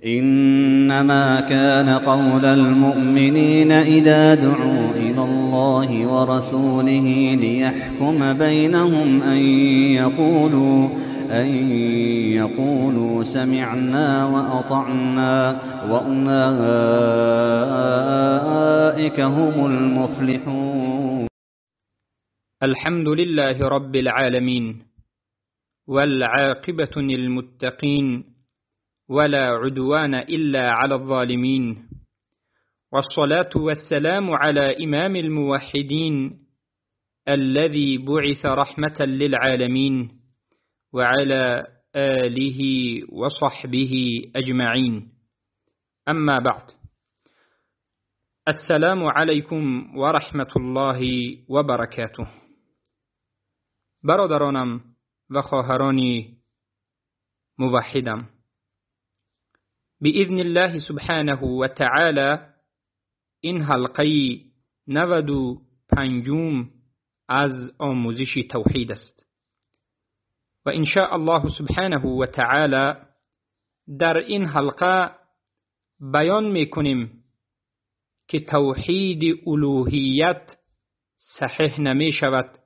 إنما كان قول المؤمنين إذا دعوا إلى الله ورسوله ليحكم بينهم أن يقولوا سمعنا وأطعنا وأولئك هم المفلحون. الحمد لله رب العالمين، والعاقبة للمتقين، ولا عدوان إلا على الظالمين، والصلاة والسلام على إمام الموحدين الذي بعث رحمة للعالمين، وعلى آله وصحبه أجمعين. أما بعد، السلام عليكم ورحمة الله وبركاته. برادرانم و خواهرانی موحدم، بإذن الله سبحانه و تعالی این حلقه 95 از آموزش توحید است و ان شاء الله سبحانه و تعالی در این حلقه بیان میکنیم که توحید الوهیت صحیح نمی شود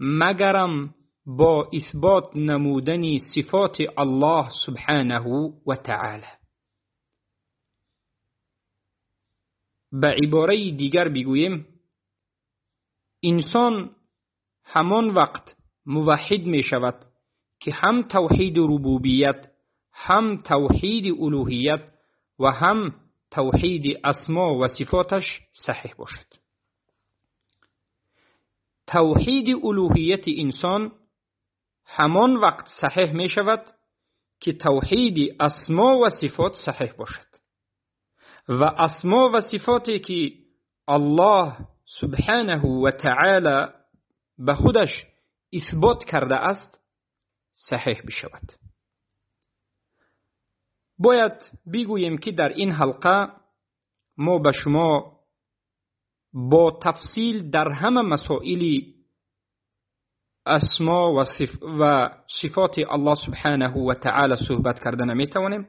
مگرم با اثبات نمودن صفات الله سبحانه و تعالی. به عباره دیگر بگوییم انسان همان وقت موحد می شود که هم توحید ربوبیت، هم توحید الوهیت و هم توحید اسما و صفاتش صحیح باشد. توحید الوهیت انسان همان وقت صحیح می شود که توحید اسما و صفات صحیح باشد و اسما و صفاتی که الله سبحانه و تعالی به خودش اثبات کرده است صحیح بشود. باید بگوییم که در این حلقه ما به شما با تفصیل در همه مسائل اسما و صفات الله سبحانه و تعالی صحبت کرده نمیتوانیم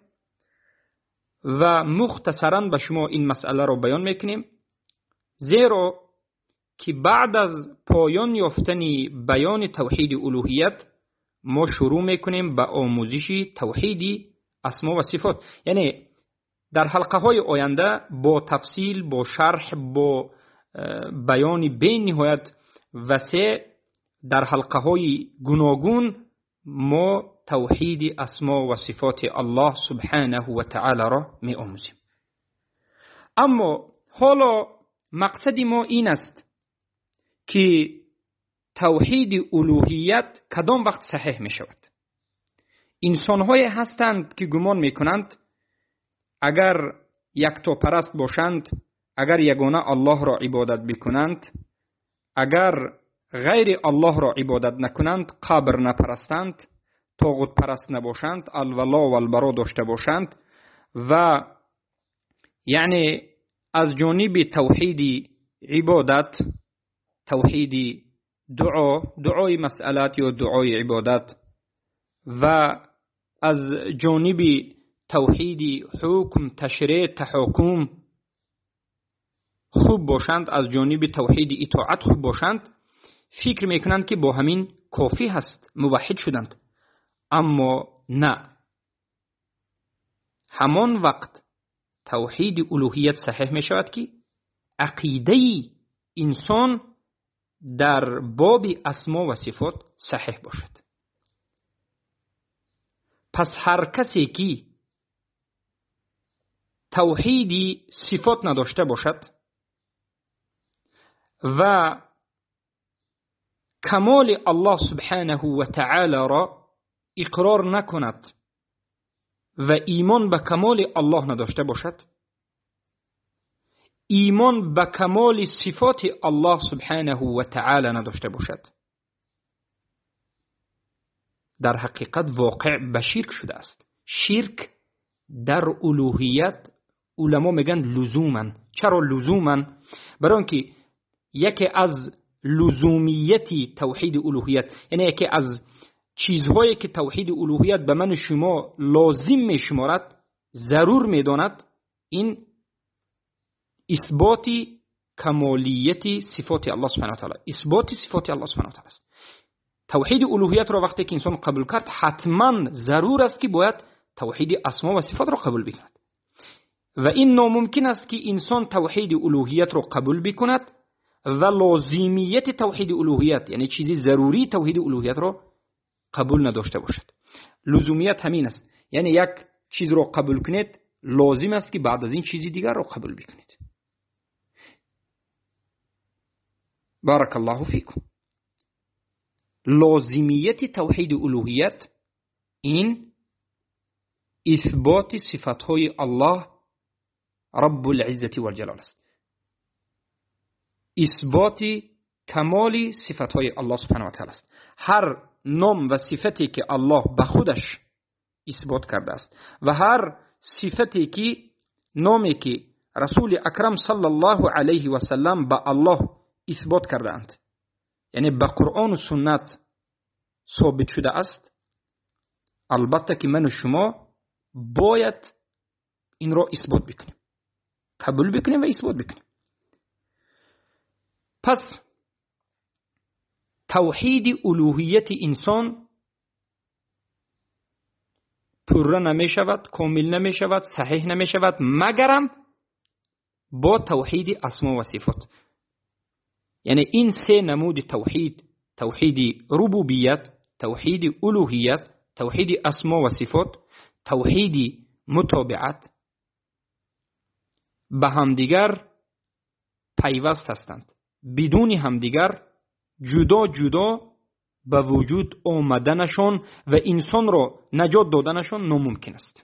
و مختصراً به شما این مسئله را بیان میکنیم، زیرا که بعد از پایان یافتن بیان توحید الوهیت ما شروع میکنیم به آموزش توحید اسما و صفات. یعنی در حلقه های آینده با تفصیل، با شرح، با بیان به نهایت وسیع در حلقه های گوناگون ما توحید اسما و صفات الله سبحانه و تعالی را می آموزیم. اما حالا مقصد ما این است که توحید الوهیت کدام وقت صحیح می شود. انسان های هستند که گمان می کنند اگر یکتا پرست باشند، اگر یگانه الله را عبادت بکنند، اگر غیر الله را عبادت نکنند، قبر نپرستند، طاغوت پرست نباشند، الولا و البرا داشته باشند و یعنی از جانب توحید عبادت، توحید دعای مسئلات یا دعای عبادت و از جانب توحید حکم، تشریع، تحکم خوب باشند، از جانب توحید اطاعت خوب باشند، فکر میکنند که با همین کافی هست، موحد شدند. اما نه، همان وقت توحید الوهیت صحیح می شود که عقیده انسان در باب اسما و صفات صحیح باشد. پس هر کسی که توحید صفات نداشته باشد و کمال الله سبحانه و تعالی را اقرار نکند و ایمان به کمال الله نداشته باشد، ایمان به کمال صفات الله سبحانه و تعالی نداشته باشد، در حقیقت واقع به شرک شده است. شرک در الوهیت علما میگن لزوما. چرا لزوما؟ برای اینکه یکی از لزومیتی توحید الوهیت، یعنی یکی از چیزهایی که توحید الوهیت به من شما لازم می شمارد ضرور میداند این اثبات کمالیت صفات الله سبحانه و تعالی، اثبات صفات الله سبحانه و تعالی است. توحید الوهیت را وقتی که انسان قبول کرد، حتما ضرور است که باید توحید اسما و صفات را قبول بکند و این ناممکن است که انسان توحید الوهیت را قبول بکند و لازمیت توحید الوهیت، یعنی چیزی ضروری توحید الوهیت را قبول نداشته باشد. لزومیت همین است، یعنی یک چیز را قبول کنید لازم است که بعد از این چیزی دیگر را قبول بکنید. بارک الله فیکم. لازمیت توحید الوهیت این اثبات صفاتهای الله رب العزت و الجلال است، اثبات کمال صفاتهای الله سبحانه و تعالی است. هر نام و صفتی که الله به خودش اثبات کرده است و هر صفتی که نامی که رسول اکرم صلی الله علیه و سلم به الله اثبات کرده اند، یعنی به قرآن و سنت ثابت شده است، البته که من و شما باید این را اثبات بکنیم، قبول بکنیم و اثبات بکنیم. پس توحید الوهیت انسان پوره نمی شود، کامل نمی شود، صحیح نمی شود مگرم با توحید اسما و صفات. یعنی این سه نمود توحید، توحید ربوبیت، توحید الوهیت، توحید اسما و صفات، توحید متابعت، به همدیگر پیوست هستند. بدون همدیگر جدا جدا به وجود آمدنشان و انسان را نجات دادنشان ناممکن است.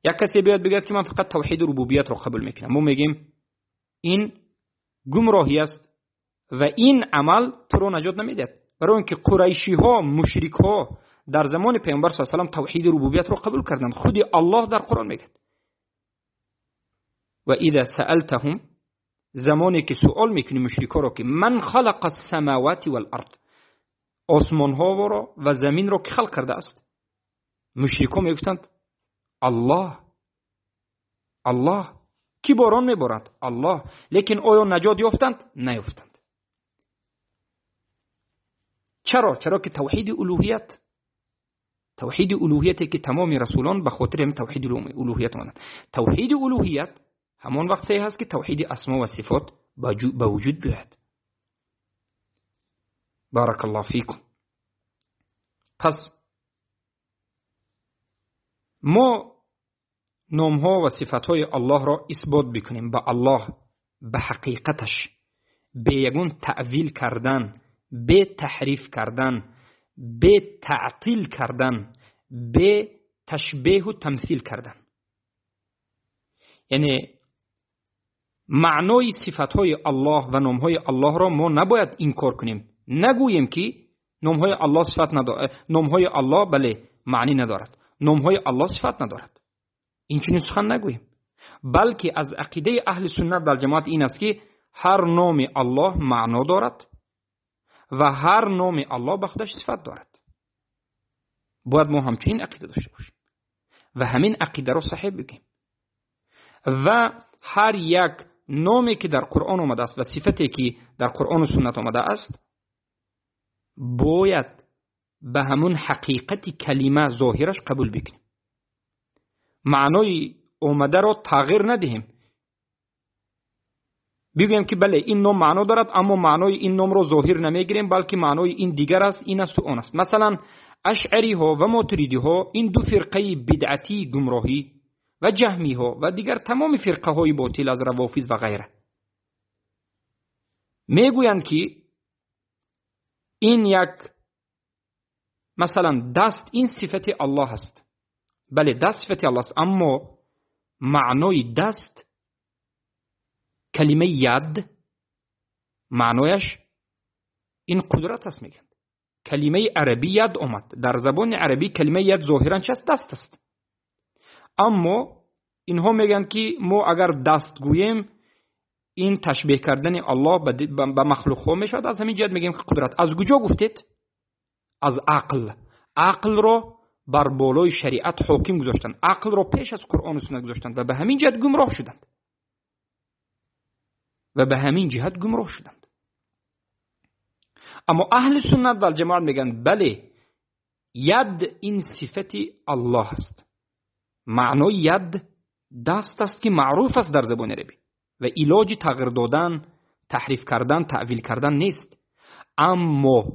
یک کسی بیاد بگه که من فقط توحید ربوبیت را قبول میکنم، ما میگیم این گمراهی است و این عمل تو را نجات نمیدهد. برای اینکه قریشی ها، مشرک ها در زمان پیامبر صلی الله علیه و سلم توحید ربوبیت را قبول کردند. خود الله در قرآن میگه و اذا سألتهم، زمانی که سوال میکنی مشرکا را که من خلق السماوات والارض، آسمان ها را و زمین را که خلق کرده است، مشرکا میگفتند الله. الله کی باران میبارد؟ الله. لیکن آیا نجات یافتند؟ نیافتند. چرا؟ چرا که توحید الوهیت، توحید الوهیتی که تمام رسولان به خاطر هم توحید الوهیت ماندند. توحید الوهیت همان وقتی هست که توحید اسما و صفات به وجود بیاید. بارک الله فیکم. پس ما نامها و صفاتهای الله را اثبات بکنیم به الله، به حقیقتش، به یگون تعویل کردن، به تحریف کردن، به تعطیل کردن، به تشبیه و تمثیل کردن. یعنی معنای صفاتهای الله و نامهای الله را ما نباید انکار کنیم. نگوییم که نامهای الله صفت ندارد، نامهای الله بله معنی ندارد، نامهای الله صفت ندارد. این چنین سخن نگوییم، بلکه از عقیده اهل سنت و جماعت این است که هر نام الله معنا دارد و هر نام الله به خودش صفت دارد. باید ما همچنین عقیده داشته باشیم و همین عقیده را صحیح بگیم. و هر یک نامی که در قرآن آمده است و صفتی که در قرآن و سنت آمده است باید به همون حقیقت کلمه ظاهرش قبول بکنیم، معنای آمده را تغییر ندهیم. بگویم که بله این نام معنا دارد اما معنای این نام را ظاهر نمیگیریم، بلکه معنای این دیگر است، این است و آن است. مثلا اشعری ها و ماتریدی ها، این دو فرقه بدعتی گمراهی، و جهمی ها و دیگر تمام فرقه های باطل از روافض و غیره میگویند که این یک مثلا دست این صفت الله است. بله دست صفت الله است، اما معنای دست کلمه ید معنایش این قدرت است. میگن کلمه عربی ید آمد، در زبان عربی کلمه ید ظاهرا چه است؟ دست است. اما اینها میگن که ما اگر دست گوییم این تشبیه کردن الله به مخلوق ها میشود. از همین جهت میگیم که قدرت. از کجا گفتید؟ از عقل. عقل را بر بالای شریعت حاکم گذاشتند، عقل را پیش از قرآن و سنت گذاشتند و به همین جهت گمراه شدند اما اهل سنت و الجماعت میگن بله، ید این صفت الله است. معنای ید دست است که معروف است در زبان عربی و علاج تغییر دادن، تحریف کردن، تعویل کردن نیست. اما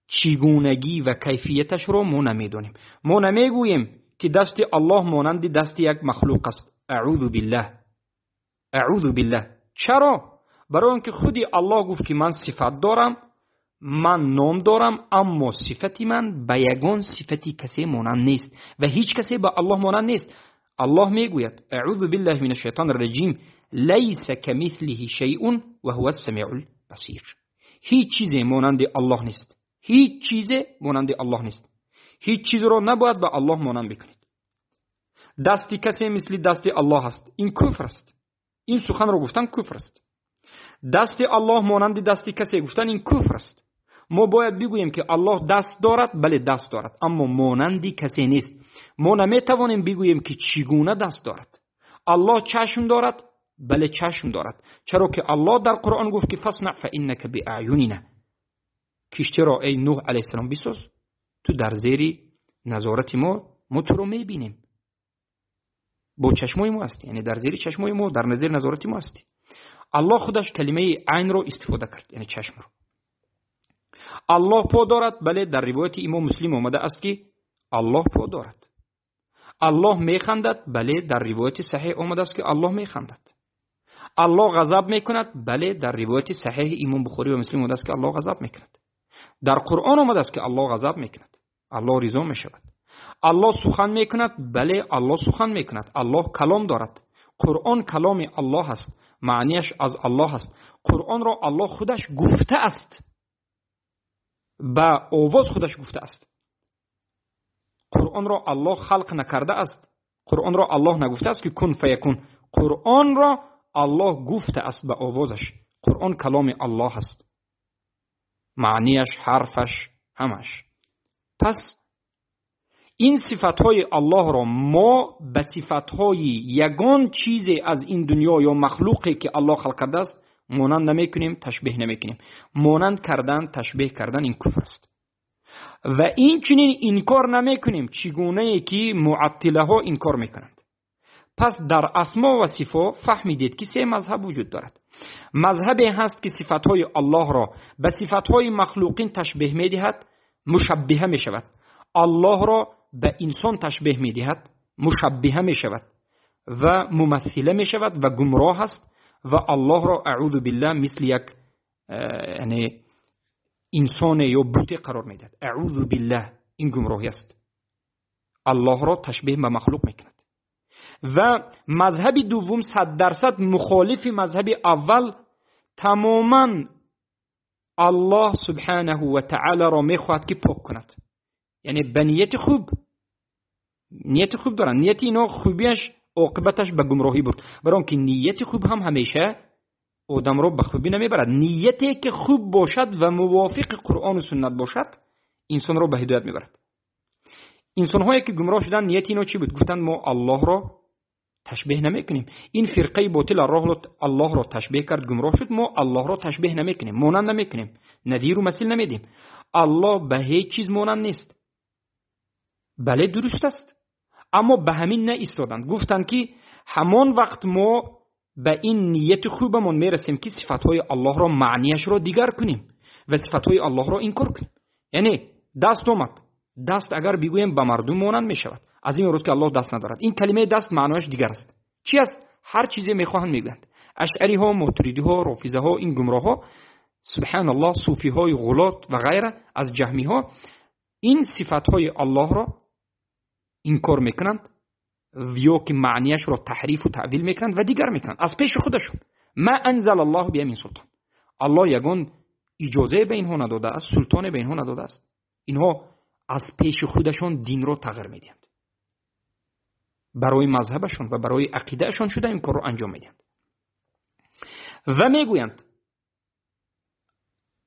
چگونگی و کیفیتش رو ما نمیدونیم. ما نمیگوییم که دست الله مانند دست یک مخلوق است. اعوذ بالله. چرا؟ برای اینکه خودی الله گفت که من صفت دارم، من نام دارم، اما صفتی من به یگان صفتی کسی مانند نیست و هیچ کسی به الله مانند نیست. الله میگوید اعوذ بالله من الشیطان الرجیم لیس کمثله شیء و هو السمیع البصیر. هیچ چیزی مانند الله نیست. هیچ چیز رو نباید به الله مانند بکنید. دستی کسی مثل دست الله است، این کفر است. این سخن رو گفتن کفر است. دست الله مانند دستی کسی گفتن این کفر است. ما باید بگوییم که الله دست دارد، بله دست دارد، اما مانندی کسی نیست. ما نمیتوانیم بگوییم که چگونه دست دارد. الله چشم دارد، بله چشم دارد، چرا که الله در قرآن گفت که فاصنع فانک باعیننا. کشتی را ای نوح علیه السلام بساز، تو در زیر نظارت ما تو رو میبینیم، با چشمای ما هستی، یعنی در زیر چشمای ما، در نظر نظارت ما هستی. الله خودش کلمه عین رو استفاده کرد، یعنی چشم رو. الله پا دارد، بله در روایت امام مسلم آمده است که الله پا دارد. الله میخندد، بله در روایت صحیح آمده است که الله میخندد. الله غضب میکند، بله در روایت صحیح امام بخاری و مسلم آمده است که الله غضب میکند. در قرآن آمده است که الله غضب میکند، الله رضا میشود. الله سخن میکند، بله الله سخن میکند. الله کلام دارد. قرآن کلام الله است، معنیش از الله است. قرآن را الله خودش گفته است، با آواز خودش گفته است. قرآن را الله خلق نکرده است. قرآن را الله نگفته است که کن فیکون. قرآن را الله گفته است با آوازش. قرآن کلام الله است، معنیش، حرفش، همش. پس این صفتهای الله را ما به صفتهای یگان چیزی از این دنیا یا مخلوقی که الله خلق کرده است مانند نمیکنیم، تشبیه نمیکنیم. مانند کردن، تشبیه کردن این کفر است. و این چنین انکار نمیکنیم چگونه ای که معطله ها انکار میکنند. پس در اسما و صفات فهمیدید که سه مذهب وجود دارد. مذهبی هست که صفتهای الله را به صفتهای مخلوقین تشبیه میدهد، مشبهه میشود. الله را به انسان تشبیه میدهد، مشبهه میشود و ممثله میشود و گمراه است. و الله را اعوذ بالله مثل یک یعنی انسان یا بت قرار میدهد. اعوذ بالله، این گمراهی است. الله را تشبیه به مخلوق میکند. و مذهب دوم 100% مخالف مذهب اول، تماما الله سبحانه و تعالی را میخواهد که پاک کند. یعنی به نیت خوب دارن. نیت اینا خوبیش عاقبتش به گمراهی برد. برای که نیت خوب هم همیشه آدم رو به خوبی نمیبرد. نیتی که خوب باشد و موافق قرآن و سنت باشد انسان رو به هدایت میبرد. انسان هایی که گمراه شدن نیت اینا چی بود؟ گفتند ما الله را تشبیه نمیکنیم. این فرقه باطل الله را تشبیه کرد، گمراه شد. ما الله را تشبیه نمیکنیم، مانند نمیکنیم، نظیر و مثیل نمیدیم. الله به هیچ چیز مانند نیست. بله درست است، اما به همین نه ایستادند. گفتند که همان وقت ما به این نیت خوبمون میرسیم که صفاتهای الله را معنیش را دیگر کنیم و صفاتهای الله را انکار کنیم. یعنی دست اومد، دست اگر بگوییم به مردم مانند میشود، از این مراد که الله دست ندارد. این کلمه دست معنیش دیگر است. چی است؟ هر چیزی میخواهند میگویند. اشعری ها، ماتریدی ها، رافضه ها، این گمراه ها، سبحان الله، صوفی های غلات و غیره از جهمی ها، این صفاتهای الله را انکار میکنند یا که معنیش را تحریف و تعویل میکنند و دیگر میکنند از پیش خودشون. ما انزل الله بها من سلطان. الله یگان اجازه به اینها نداده است، سلطان به اینها نداده است. اینها از پیش خودشون دین را تغییر میدهند. برای مذهبشون و برای عقیدهشون شده این کار را انجام میدهند و میگویند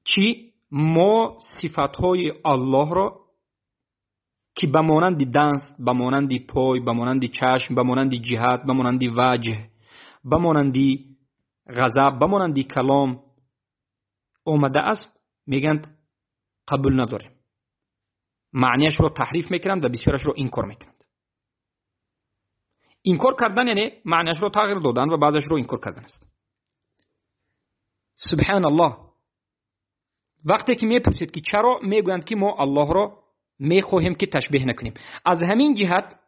چی؟ ما صفاتهای الله را که به مانند دست، به مانند پای، به مانند چشم، به مانند جهت، به مانند وجه، به مانند غضب، به مانند کلام اومده است، میگند قبول نداریم. معنیش رو تحریف میکنند و بسیارش رو انکار میکنند. انکار کردن یعنی معنیش رو تغییر دادن و بعضش رو انکار کردن است. سبحان الله. وقتی که میپرسید که چرا، میگویند که ما الله را میخواهیم که تشبیه نکنیم. از همین جهت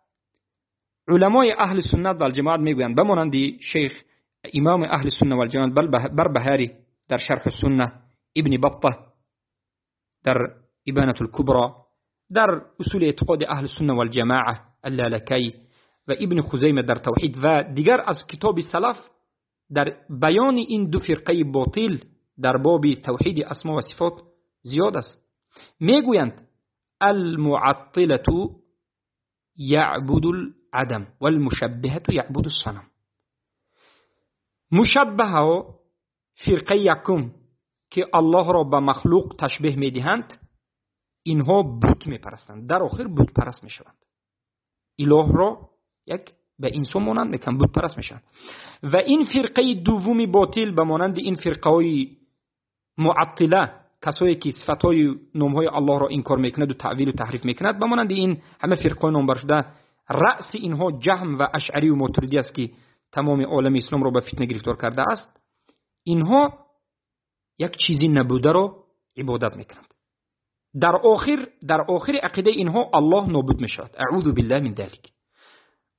علمای اهل سنت و الجماعت میگویند، بمانند شیخ امام اهل سنت و الجماعت بربهاری در شرح السنه، ابن بطه در ابانة الكبرى، در اصول اعتقاد اهل سنت و الجماعه اللالکی و ابن خزیمه در توحید و دیگر از کتاب سلف در بیان این دو فرقه باطل در باب توحید اسما و صفات زیاد است. میگویند المعطلة یعبد العدم والمشبهة یعبد الصنم. مشبهه فرقه یکم که الله را به مخلوق تشبیه میدهند، اینها بت میپرستند، در آخر بت پرست میشوند. اله را یک به انسان مانند میکنند، بت پرست میشوند. و این فرقه دومی باطل به مانند این فرقه های معطله، کسایی که صفاتهای نامهای الله را انکار میکند و تعویل و تحریف میکند، به مانند این همه فرقه نام برشده، رأس اینها جهم و اشعری و ماتریدی است که تمام عالم اسلام را به فتنه گرفتار کرده است. اینها یک چیزی نبوده را عبادت میکنند. در آخر عقیده اینها الله نابود میشود. اعوذ بالله من ذلک.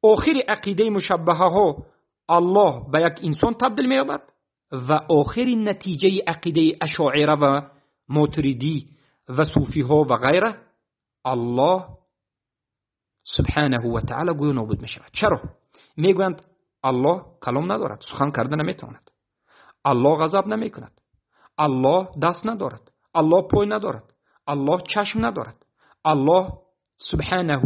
آخر عقیده مشبهه ها الله به یک انسان تبدیل مییابد و آخر نتیجه عقیده اشاعره و ماتریدی و صوفی ها و غیره، الله سبحانه و تعالی گویا نابود میشود. چرا؟ میگویند الله کلام ندارد، سخن کرده نمیتواند، الله غضب نمیکند، الله دست ندارد، الله پای ندارد، الله چشم ندارد. الله سبحانه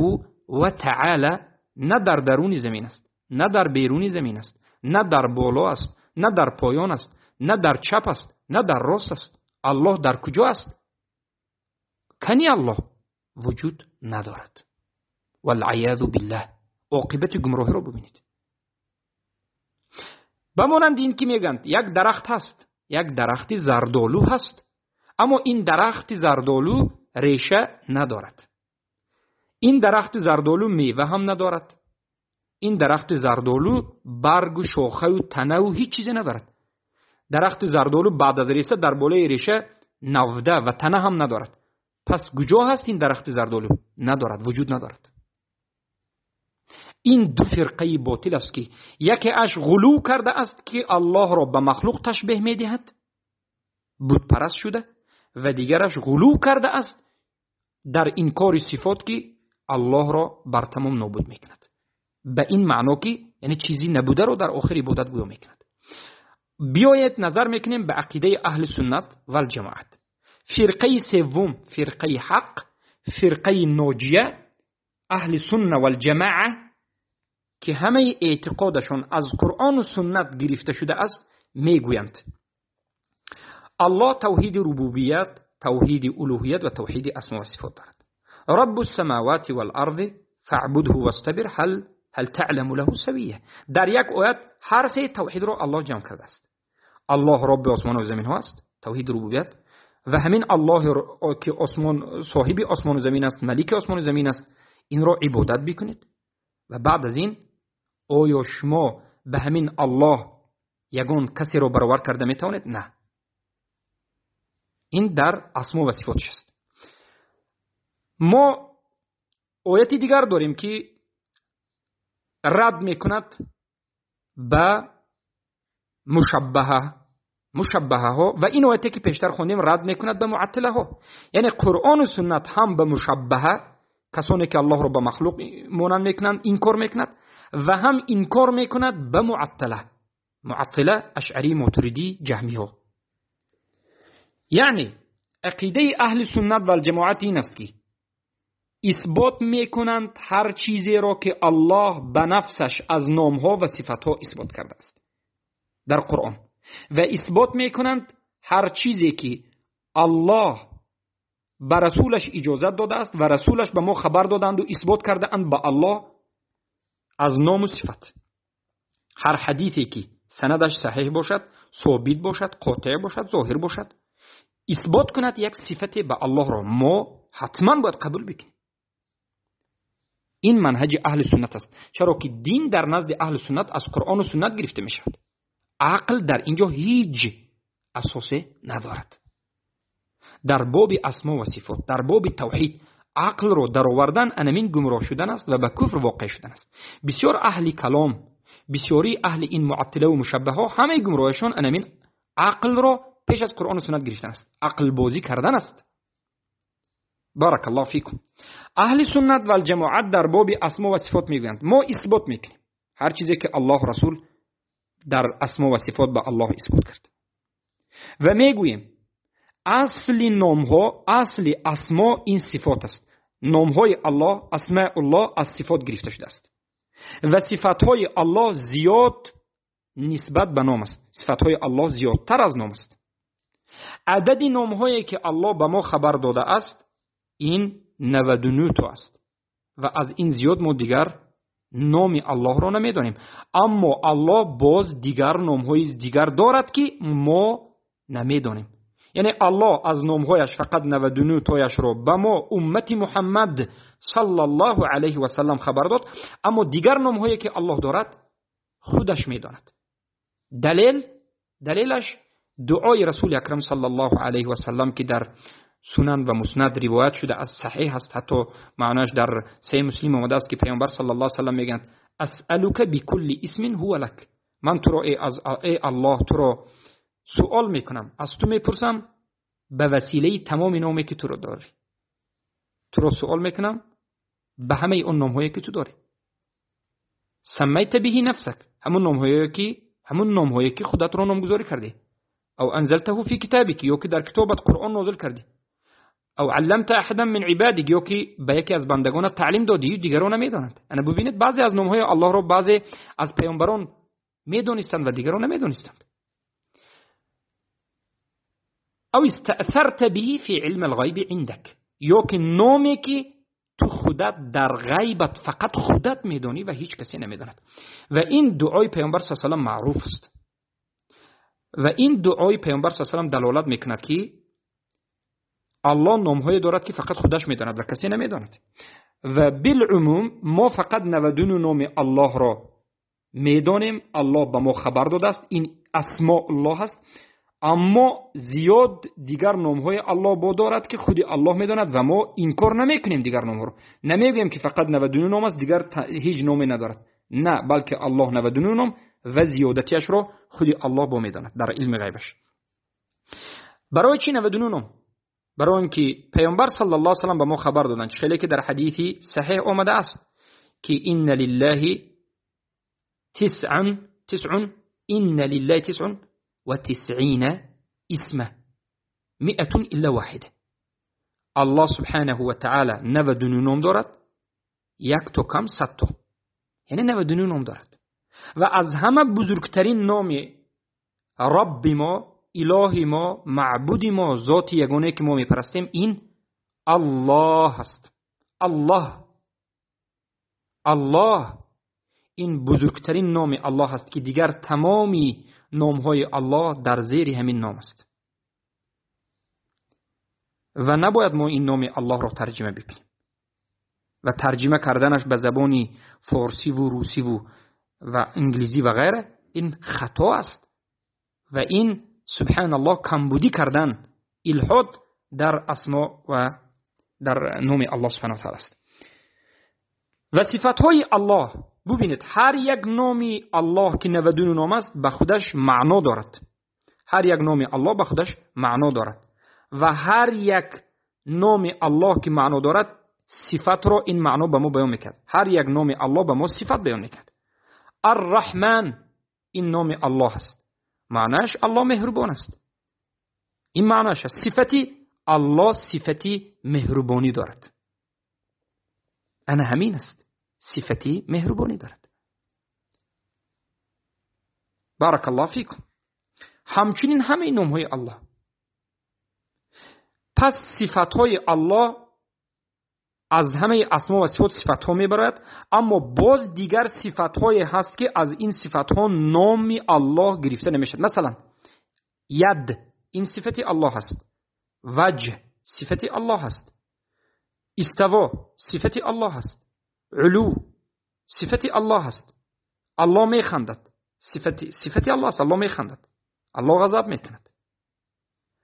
و تعالی نه در درون زمین است، نه در بیرون زمین است، نه در بالا است، نه در پایان است، نه در چپ است، نه در راست است. الله در کجا است؟ کنی الله وجود ندارد. والعیاذ بالله. عاقبت گمراهی رو ببینید. بمانند این که میگند یک درخت هست، یک درخت زردالو هست، اما این درخت زردالو ریشه ندارد. این درخت زردالو میوه هم ندارد. این درخت زردالو برگ و شاخه و تنه و هیچ چیزی ندارد. درخت زردالو بعد از ریشه در بالای ریشه نوده و تنه هم ندارد. پس کجا هست این درخت زردالو؟ ندارد، وجود ندارد. این دو فرقه باطل است که یکی اش غلو کرده است که الله را به مخلوق تشبیه میدهد، بت پرست شده، و دیگرش غلو کرده است در انکار صفات که الله را بر تمام نابود میکند. به این معنا که یعنی چیزی نبوده رو در آخر عبادت گویا میکند. بیایید نظر میکنیم به عقیده اهل سنت و الجماعت. فرقه سوم، فرقه حق، فرقه ناجیه، اهل سنت و الجماعه که همه اعتقادشون از قرآن و سنت گرفته شده است، میگویند الله توحید ربوبیت، توحید الوهیت و توحید اسما و صفات دارد. رب السماوات والارض فاعبده واستبر هل تعلم له سویه. در یک آیت هر سه توحید رو الله جمع کرده است. الله رب آسمان و زمین ها است، توحید ربوبیت، و همین الله که صاحب آسمان و زمین است، ملک آسمان و زمین است، این رو عبادت بکنید. و بعد از این آیا شما به همین الله یگان کسی رو برابر کرده میتوانید؟ نه. این در اسما و صفاتش است. ما آیتی دیگر داریم که رد میکند به مشبهه ها، و این آیتی که پیشتر خوندیم رد میکند به معطله ها. یعنی قرآن و سنت هم به مشبهه، کسانی که الله رو به مخلوق مانند میکنند، انکار میکند، و هم انکار میکند به معطله اشعری، ماتریدی، جهمی ها. یعنی عقیده اهل سنت و الجماعت این است که اثبات میکنند هر چیزی را که الله به نفسش از نامها و صفتها اثبات کرده است در قرآن، و اثبات میکنند هر چیزی که الله به رسولش اجازت داده است و رسولش به ما خبر دادند و اثبات کرده اند به الله از نام و صفت. هر حدیثی که سندش صحیح باشد، ثابت باشد، قاطع باشد، ظاهر باشد، اثبات کند یک صفت به الله را، ما حتما باید قبول بکنیم. این منهج اهل سنت است، چرا که دین در نزد اهل سنت از قرآن و سنت گرفته می شود. عقل در اینجا هیچ اساسی ندارد. در باب اسما و صفات، در باب توحید، عقل رو در آوردن انمین گمراه شدن است و به کفر واقع شدن است. بسیار اهل کلام، بسیاری اهل این معطله و مشبهه ها، همه گمراهشان انمین عقل رو پیش از قرآن و سنت گرفتن است، عقل بازی کردن است. بارک الله فیکم. اهل سنت و الجماعت در باب اسما و صفات میگویند ما اثبات میکنیم هر چیزی که الله و رسول در اسما و صفات به الله اثبات کرد و میگوییم اصل نامها، اصل اسما این صفات است. نامهای الله، اسماء الله از صفات گرفته شده است و صفاتهای الله زیاد نسبت به نام است. صفاتهای الله زیادتر از نام است. عدد نامهایی که الله به ما خبر داده است این 99 تا است و از این زیاد ما دیگر نام الله را نمیدانیم. اما الله باز دیگر نامهای دیگر دارد که ما نمیدانیم. یعنی الله از نامهایش فقط 99 تایش را به ما امت محمد صلی الله علیه و سلم خبر داد، اما دیگر نامهایی که الله دارد خودش میداند. دلیلش دعای رسول اکرم صلی الله علیه و سلم که در سنن و مسند روایت شده از صحیح است، حتی معناش در صحیح مسلم آمده است که پیامبر صلی الله علیه و سلم میگند اسألک بكل اسم هو لك، من تو را ای الله تو را سوال میکنم، از تو میپرسم به وسیله تمام نامی که تو را داری. تو را سوال میکنم به همه اون نامهایی که تو داری. سمیت به نفسک، همون نامهایی که خودت را نامگذاری کردی، او انزلته فی کتابک، یا که در کتابت قرآن نازل کردی، او علمت احدا من عبادک، یا که به یکی از بندگانت تعلیم دادی دیگران نمیدانند. انا ببینید بعضی از نامهای الله را بعضی از پیامبران میدونستند و دیگران نمیدونستند. او استأثرت به فی علم الغیب عندك، یا که نامی که تو خودت در غیبت فقط خودت میدانی و هیچ کسی نمیداند. و این دعای پیامبر صلی الله علیه و آله معروف است و این دعای پیامبر صلی الله علیه و آله دلالت میکند که الله نامهای دارد که فقط خودش میداند و کسی نمیداند. و بالعموم ما فقط 99 نام الله را میدانیم، الله به ما خبر داده است، این اسماء الله است. اما زیاد دیگر نامهای الله با دارد که خودی الله میداند و ما انکار نمیکنیم دیگر نامها رو. نمیگیم که فقط 99 نام است دیگر هیچ نامی ندارد، نه، بلکه الله 99 نام و زیادتیش رو خودی الله با میداند در علم غیبش. برای چی 99 نام؟ برای اینکه پیامبر صلی الله علیه و سلم به ما خبر دادند، چه که در حدیثی صحیح آمده است که ان لله 99 اسمه 100 الا واحده. الله سبحانه و تعالی 99 نام دارد، یک تا کم 100 تا، یعنی 99 نام دارد. و از همه بزرگترین نام رب ما، اله ما، معبود ما، ذات یگانه که ما میپرستیم این الله هست. الله این بزرگترین نام الله هست که دیگر تمامی نامهای الله در زیر همین نام است و نباید ما این نام الله را ترجمه بکنیم و ترجمه کردنش به زبان فارسی و روسی و انگلیسی و غیره این خطا است و این سبحان الله کمبودی کردن، الحاد در اسما و در نام الله سبحانه و تعالی است. و صفاتهای الله، ببینید هر یک نام الله که 99 نام است به خودش معنا دارد. هر یک نام الله به خودش معنا دارد و هر یک نام الله که معنا دارد صفت را این معنا به ما بیان میکرد. هر یک نام الله به ما صفت بیان میکرد. الرحمن این نام الله است، معناش الله مهربان است. این معناش است. صفتی الله صفتی مهربانی دارد. انا همین است، صفتی مهربانی دارد. بارک الله فیکم. همچنین همه نامهای الله پس صفتهای الله از همه اسما و صفات صفتها میبراید، اما باز دیگر صفتهای هست که از این صفتها نام الله گرفته نمیشد. مثلا ید این صفت الله هست، وجه صفت الله هست، استوا صفت الله هست، علو صفت الله هست، الله میخندد صفت الله هست، الله میخندد، الله غضب میکند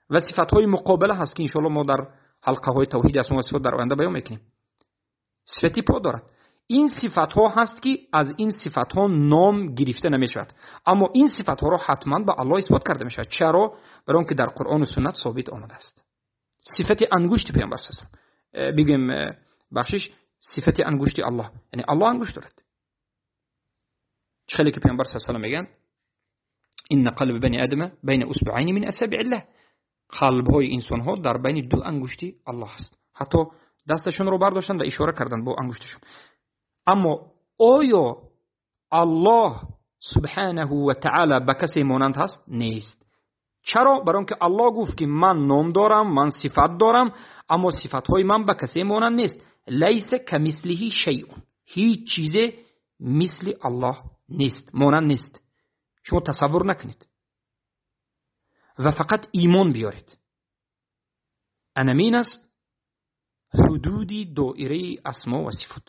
و صفتهای مقابله هست که انشاءالله ما در حلقه های توحید اسما و صفات در آینده بیان میکنیم. صفتی پا دارد. این صفت ها هست که از این صفت ها نام گرفته نمیشود، اما این صفت ها را حتما به الله اثبات کرده میشود. چرا؟ برای آنکه در قرآن و سنت ثابت آمده است. صفت انگشت پیامبر صلی الله علیه و آله بگیم بخشش صفت انگشت الله، یعنی الله انگشت دارد. خیلی که پیامبر صلی الله علیه و آله میگن ان قلب بنی آدم بین اصبعین من اصابع الله، قلب های انسان ها در بین دو انگشتی الله است. حتی دستشون رو برداشتن و اشاره کردن با انگشتشون. اما آیا الله سبحانه و تعالی به کسی مانند هست؟ نیست. چرا؟ برای اینکه الله گفت که من نام دارم، من صفت دارم، اما صفت های من به کسی مانند نیست. لیس کمثله شیء، هیچ چیز مثل الله نیست، مانند نیست. شما تصور نکنید و فقط ایمان بیارید. انمین است حدودی دایره اسما و صفات.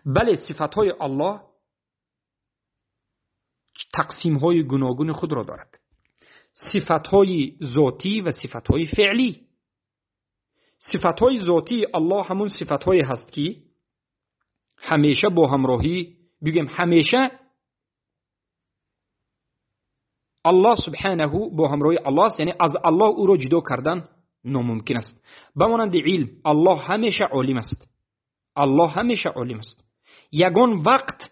بله صفتهای الله تقسیم‌های گوناگون خود را دارد. صفتهای ذاتی و صفتهای فعلی. صفتهای ذاتی الله همون صفتهای هست که همیشه با همراهی، بگیم همیشه الله سبحانه با همراهی الله است، یعنی از الله او را جدا کردن ناممکن است. بمانند علم، الله همیشه عالم است. الله همیشه عالم است. یگان وقت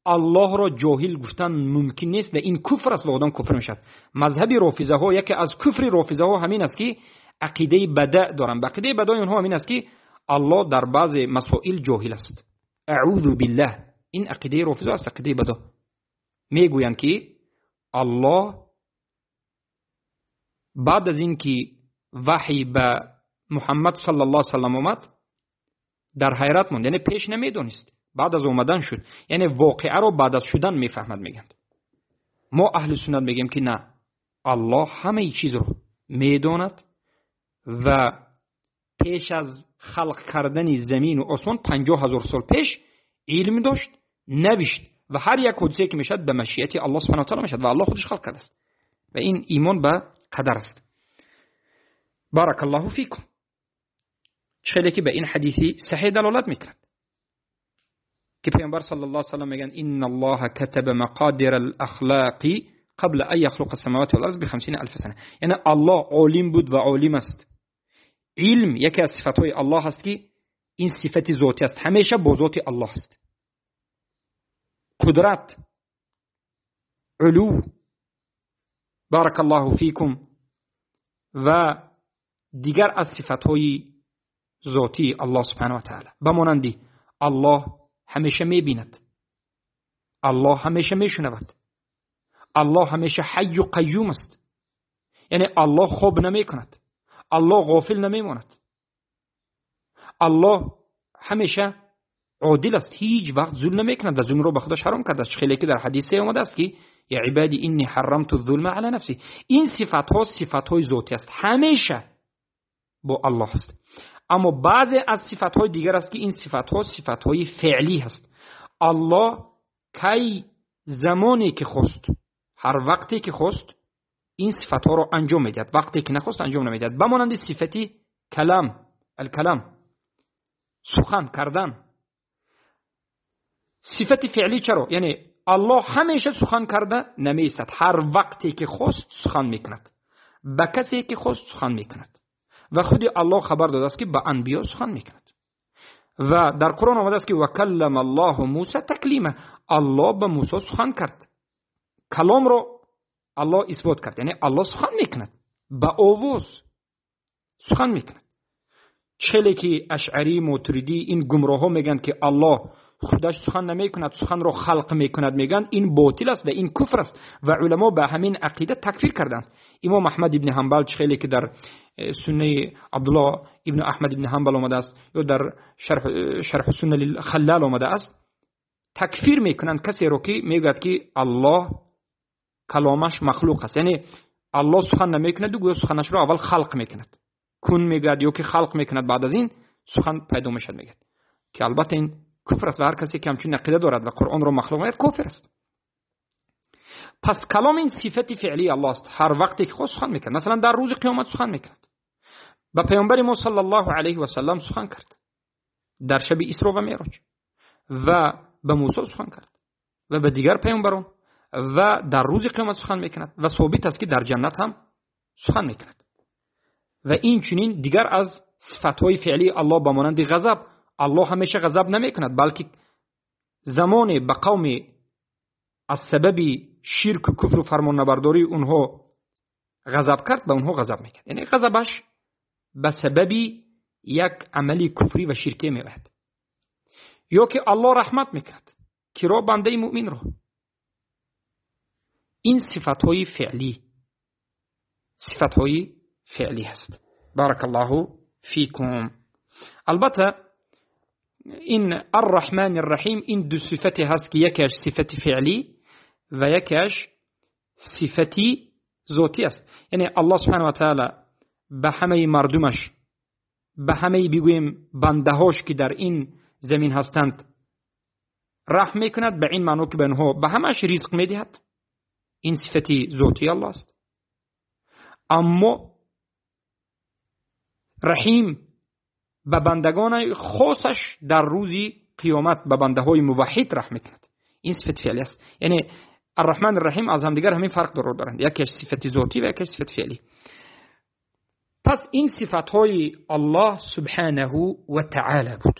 الله را جاهل گفتن ممکن نیست و این کفر است و آدم کفر میشد. مذهب رافضه ها یکی از کفر رافضه ها همین است که عقیده بدع دارن. عقیده بدع اونها همین است که الله در بعض مسائل جاهل است. اعوذ بالله، این عقیده رافضه است، عقیده بدع. میگویند که الله بعد از اینکه وحی به محمد صلی الله علیه و سلم آمد در حیرت ماند، یعنی پیش نمیدونست، بعد از اومدن شد، یعنی واقعه رو بعد از شدن میفهمد. میگند ما اهل سنت میگیم که نه، الله همه چیز رو میداند و پیش از خلق کردن زمین و آسمان 50,000 سال پیش علم داشت، نوشت و هر یک حادثه که میشد به مشیت الله سبحانه و تعالی میشد و الله خودش خلق کرده است و این ایمان به قدر است. بارک الله فیکم. چه که به این حدیثی صحیح دلالت میکند که پیامبر صلی الله علیه و سلم میگن ان الله كتب مقادير الاخلاق قبل ان يخلق السماوات والارض ب50,000 سنه. یعنی الله عالم بود و عالم است. علم یکی از صفاتهای الله است که این صفت ذاتی است، همیشه با ذات الله است. قدرت، علو، بارک الله فیکم و دیگر از صفاتهای ذاتی الله سبحانه و تعالی. بمانندی الله همیشه میبیند، الله همیشه میشنود، الله همیشه حی و قیوم است. یعنی الله خواب نمی کند، الله غافل نمی ماند، الله همیشه عادل است، هیچ وقت ظلم نمی کند و ظلم رو به خودش حرام کرده است. خیلی که در حدیث اومده است که یا عبادی انی حرمت الظلم علی نفسی. این صفات ها صفات های ذاتی است، همیشه با الله است. اما بعضی از صفات های دیگر است که این صفات ها صفات های فعلی هست. الله کی زمانی که خواست، هر وقتی که خواست این صفات ها رو انجام میدهد، وقتی که نخواست انجام نمیدهد. بمانند صفتی کلام، الکلام، سخن کردن. صفت فعلی چرا؟ یعنی الله همیشه سخن کرده نمیستد، هر وقتی که خواست سخن میکند، به کسی که خواست سخن میکند و خود الله خبر داده است که به انبیا سخن میکند و در قرآن آمده است که و کلم الله موسی تکلیما. الله به موسی سخن کرد، کلام رو الله اثبات کرد، یعنی الله سخن میکند، به آواز سخن میکند. چلی که اشعری ماتریدی این گمراه ها میگن که الله خودش سخن نمیکند، سخن رو خلق میکند، میگن این باطل است و این کفر است و علما به همین عقیده تکفیر کردند. امام احمد ابن حنبل خیلی که در سنه عبدالله ابن احمد ابن حنبل آمده است یا در شرح سنه للخلال آمده است، تکفیر میکنند کسی رو که میگوید که الله کلامش مخلوق است. یعنی الله سخن نمیکند و گویا سخنش رو اول خلق میکند، کن میگوید یا که خلق میکند بعد از این سخن پیدا میشد میگه که البته این کفر است و هر کسی که همچین عقیده دارد و قرآن رو مخلوق میگوید کافر است. پس کلام این صفت فعلی الله است، هر وقتی که خود سخن میکند. مثلا در روز قیامت سخن میکند، با پیامبر ما صلی الله علیه و سلم سخن کرد در شب اسراء و معراج، و به موسی سخن کرد و به دیگر پیامبران، و در روز قیامت سخن میکند و ثابت است که در جنت هم سخن میکند. و این چنین دیگر از صفاتهای فعلی الله به مانند غضب، الله همیشه غضب نمیکند، بلکه زمان به قوم از سبب شرک و کفر و فرمان نبرداری اونها غضب کرد، به اونها غضب میکرد. یعنی غضبش به سبب یک عملی کفری و شرکی میاد. یا که الله رحمت میکرد که را بنده مؤمن را. این صفاتهای فعلی هست. بارک الله فیکم. البته این الرحمن الرحیم این دو صفتی هست که یکیش صفت فعلی و یکیش صفتی ذاتی است. یعنی الله سبحانه و تعالی به همه مردمش، به همه بگویم بنده هاش که در این زمین هستند رحم میکند، به این معنی که به اونها به همش رزق میدهد. این صفتی ذاتی الله است. اما رحیم به بندگان خاصش در روزی قیامت به بنده های موحد رحم میکند. این صفت فعلی است. یعنی الرحمن الرحیم از هم دیگر همین فرق دارند، یکیش صفت ذاتی و یکیش صفت فعلی. پس این صفت های الله سبحانه و تعالی بود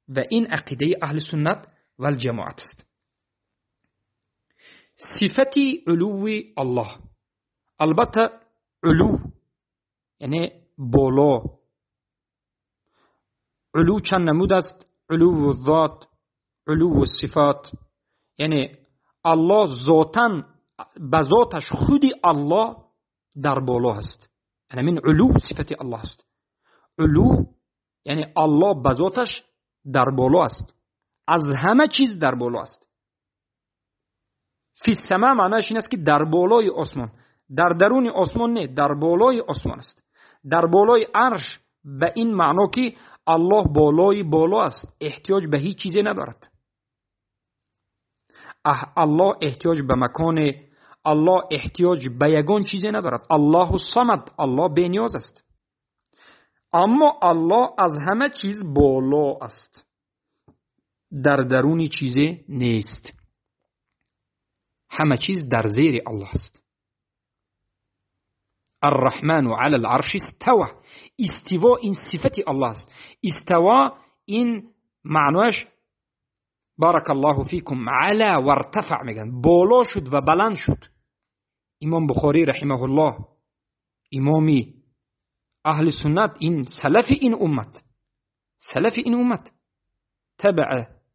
و این عقیده اهل سنت و الجماعت است. صفتی علوی الله، البته علو یعنی بالا. علو چند نمود است؟ علو الذات، علو الصفات. یعنی الله ذاتاً به ذاتش خودی الله در بالا است. یعنی من علو صفت الله است. علو یعنی الله به ذاتش در بالا است، از همه چیز در بالا است. فی السما معنیش این است که در بالای آسمان، در درون آسمان نه، در بالای آسمان است. در بالای عرش به این معنی که الله بالای بالا است، احتیاج به هیچ چیزی ندارد. الله احتیاج به مکان، الله احتیاج به یگان چیزی ندارد. الله الصمد، الله بی نیاز است. اما الله از همه چیز بالا است، در درونی چیزی نیست. همه چیز در زیر الله است. الرحمن علی العرش استوى. استوا این صفت الله است. استوا این معنیش بارک الله فیکم علا و ارتفع میگن، بالا شد و بلند شد. امام بخاری رحمه الله، امامی اهل سنت، این سلف این امت،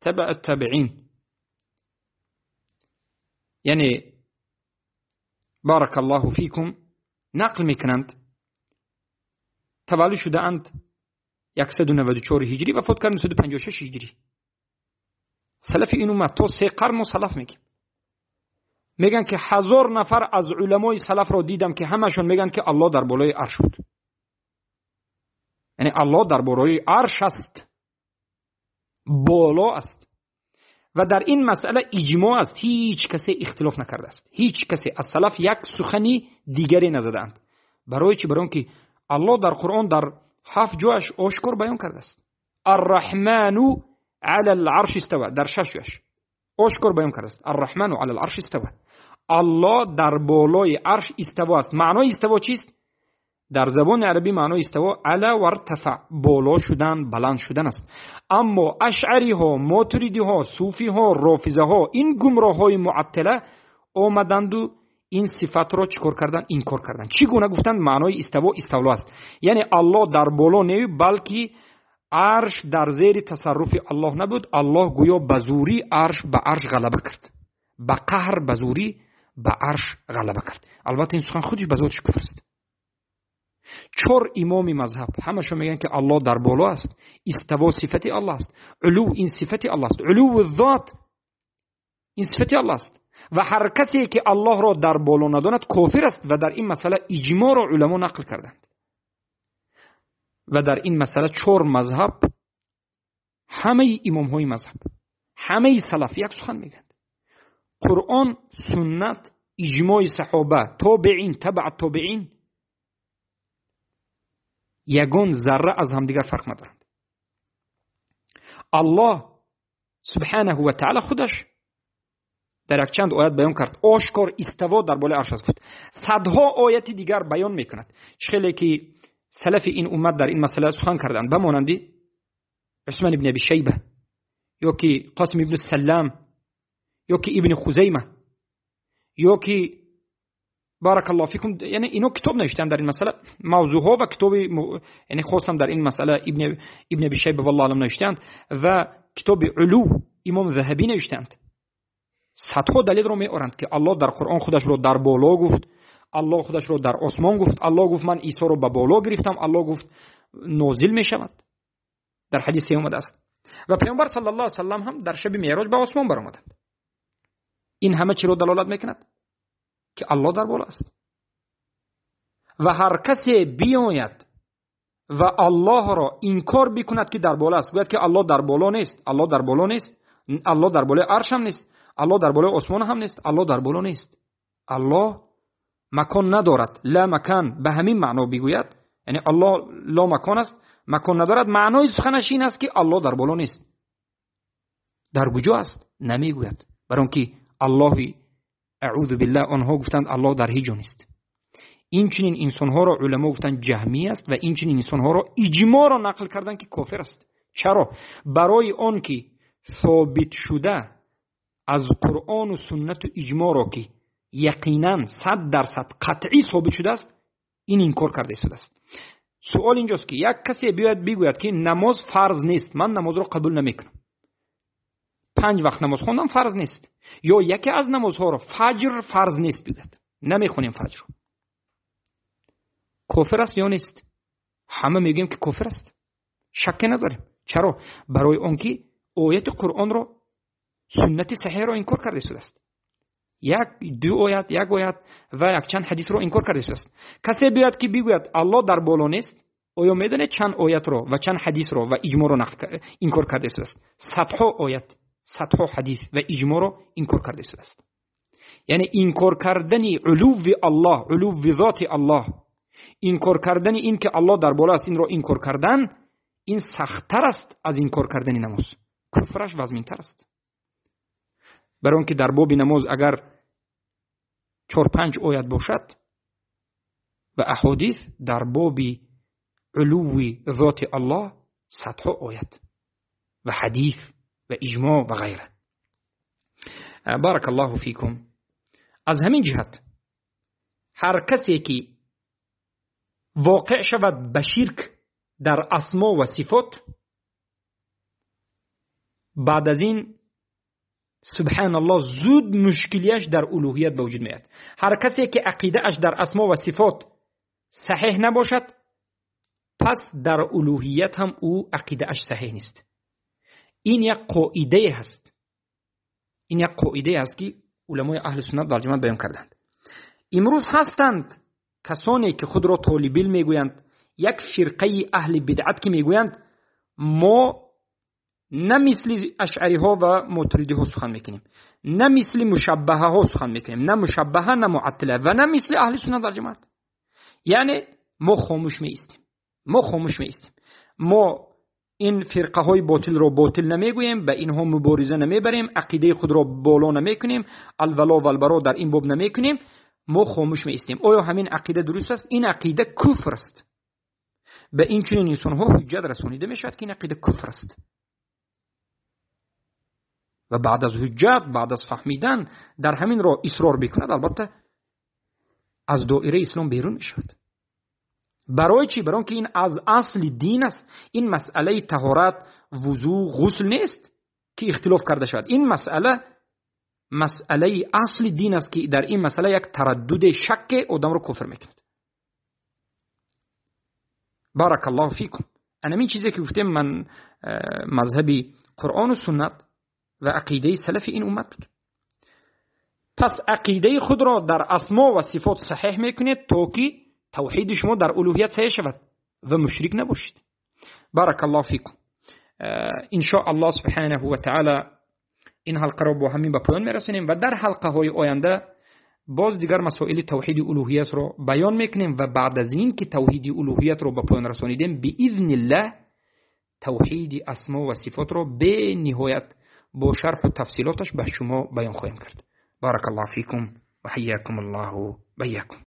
تبع التابعین، یعنی بارک الله فیکم نقل میکنند تولد شده اند 194 هجری و فوت کردند 156 هجری. سلف این امت تا 3 قرن و سلف میگن که 1000 نفر از علمای سلف را دیدم که همشون میگن که الله در بالای عرش بود. یعنی الله در بالای عرش است، بالا است. و در این مسئله اجماع است، هیچ کسی اختلاف نکرده است. هیچ کسی از سلف یک سخنی دیگری نزدند. برای چی؟ برای اینکه الله در قرآن در 7 جایش آشکار بیان کرده است. الرحمن علی العرش استوى، در 6 جایش آشکار بیان کرده است. الرحمن علی العرش استوى، الله در بالای عرش استوا است. معنای استوا چیست؟ در زبان عربی معنای استوا علا و ارتفع، بالا شدن، بلند شدن است. اما اشعری ها، ماتریدی ها، صوفی ها، رافضه ها، این گمراه های معطله آمدند و این صفت را چیکار کردن؟ انکار کردن. چی گونه گفتند؟ معنای استوا استولا است. یعنی الله در بالا نه، بلکه عرش در زیر تصرف الله نبود. الله گویا بزوری به عرش غلبه کرد، به قهر بزوری به عرش غلبه کرد. البته این سخن خودش به ذاتش کفر است، 4 امام مذهب همشون میگن که الله در بالا است، استوا صفت الله است، علو این صفت الله است، علو ذات این صفت الله است و هر کسی که الله را در بالا نداند کافر است و در این مسئله اجماع را علما نقل کردند. و در این مسئله 4 مذهب همه امام های مذهب، همه سلف یک سخن میگند: قرآن، سنت، اجماع صحابه، تابعین، تبع تابعین یگان ذره از همدیگر فرق ندارند. الله سبحانه و تعالی خودش در یک چند آیت بیان کرد، آشکار استوا در بالای عرش است. صدها آیت دیگر بیان میکند. خیلی که سلف این امت در این مسئله سخن کردند، بمانندی عثمان ابن ابی شیبه، یا که قاسم ابن سلام، یا که ابن خزیمه، یا که بارک الله فیکم، یعنی اینو کتاب نوشتن در این مسئله، موضوع ها و کتاب یعنی خاصم در این مسئله ابن ابی شیبه والله علم نوشتند و کتاب علو امام ذهبی نوشتند. صدها دلیل رو میارند که الله در قرآن خودش رو در بالا گفت، الله خودش رو در آسمان گفت، الله گفت من عیسی رو به بالا گرفتم، الله گفت نازل می شود. در حدیث اومده است. و پیامبر صلی الله علیه و سلم هم در شب معراج به آسمان برآمدند. این همه چی رو دلالت میکند که الله در بالا است. و هر کسی بیاید و الله را انکار بکند که در بالا است، گوید که الله در بالا نیست، الله در بالا نیست، الله در بالای عرش هم نیست، الله در بالای آسمان هم نیست، الله در بالا نیست. الله مکان ندارد، لا مکان به همین معنا بگوید، یعنی الله لا مکان است، مکان ندارد، معنای سخنش این است که الله در بالا نیست. در کجا است نمیگوید، برای اینکه الله اعوذ بالله آنها گفتند الله در هیچ جا نیست. این چنین انسان ها را علما گفتند جهمی است و این چنین انسان ها را اجماع را نقل کردند که کافر است. چرا؟ برای آن که ثابت شده از قرآن و سنت و اجماع را که یقینا 100% قطعی ثابت شده است، این انکار کرده شده است. سوال اینجاست که یک کسی بیاید بگوید که نماز فرض نیست، من نماز را قبول نمیکنم، 5 وقت نماز خواندن فرض نیست، یا یکی از نمازها را فجر فرض نیست بگوید نمیخونیم فجر، کافر است یا نیست؟ همه میگیم که کافر است، شک نداریم. چرا؟ برای آنکه آیت قرآن را، سنت صحیح را انکار کرده شده است. یک آیت و یک چند حدیث را انکار کرده شده است. کسی بیاد که بگوید الله در بالا نیست، آیا میدونه چند آیت را و چند حدیث را و اجماع را انکار کرده شده است؟ صدها آیت، صدها حدیث و اجماع را انکار کرده شده است. یعنی انکار کردن علو الله، علو ذات الله، انکار کردن این که الله در بالا است، این را انکار کردن، این سخت‌تر است از انکار کردن نماز. کفرش وزمین‌تر است. برای اون که در باب نماز اگر 4-5 آیت باشد و احادیث، در باب علو ذات الله صدها آیت و حدیث و اجماع و غیره. بارک الله فیکم. از همین جهت هر کسی که واقع شود به شرک در اسما و صفات، بعد از این سبحان الله زود مشکلیش در الوهیت به وجود میاد. هر کسی که عقیده اش در اسما و صفات صحیح نباشد، پس در الوهیت هم او عقیده اش صحیح نیست. این یک قاعده هست، این یک قاعده است که علمای اهل سنت و جماعت بیان کردند. امروز هستند کسانی که خود را طالب علم میگویند، یک فرقه اهل بدعت که میگویند ما نه مثل اشعری ها و ماتریدی ها سخن میکنیم، نه مثل مشبهه ها سخن میکنیم، نه مشبهه نه معطله، و نه مثل اهل سنت و جماعت. یعنی ما خاموش میستیم، ما خاموش میستیم، ما این فرقه های باطل را باطل نمیگوییم، به اینها مبارزه نمیبریم، عقیده خود را بالا نمیکنیم، الولا و البرا در این باب نمیکنیم، ما خاموش میستیم. آیا همین عقیده درست است؟ این عقیده کفر است. به این چنین انسان ها حجت رسانیده میشود که این عقیده کفر است. و بعد از حجت، بعد از فهمیدن در همین را اصرار بکند، البته از دایره اسلام بیرون میشود. برای چی؟ برای که این از اصل دین است. این مسئله طهارت، وضو، غسل نیست که اختلاف کرده شود. این مسئله اصل دین است که در این مسئله یک تردد، شک آدم را کفر میکند. بارک الله فیکم. این چیزی که گفتم من مذهبی قرآن و سنت و عقیده سلف این امت بود. پس عقیده خود را در اسما و صفات صحیح میکنید تا که توحید شما در الوهیت صحیح شود و مشرک نباشید. بارک الله فیکم. ان شاء الله سبحانه و تعالی این حلقه را با همین به پایان میرسونیم و در حلقه های آینده باز دیگر مسائل توحید الوهیت را بیان میکنیم و بعد از این که توحید الوهیت را به پایان رسانیدیم باذن الله توحید اسما و صفات را به نهایت با شرح و تفصیلاتش به شما بیان خواهیم کرد. بارک الله فیکم و حیاکم الله و بیاکم.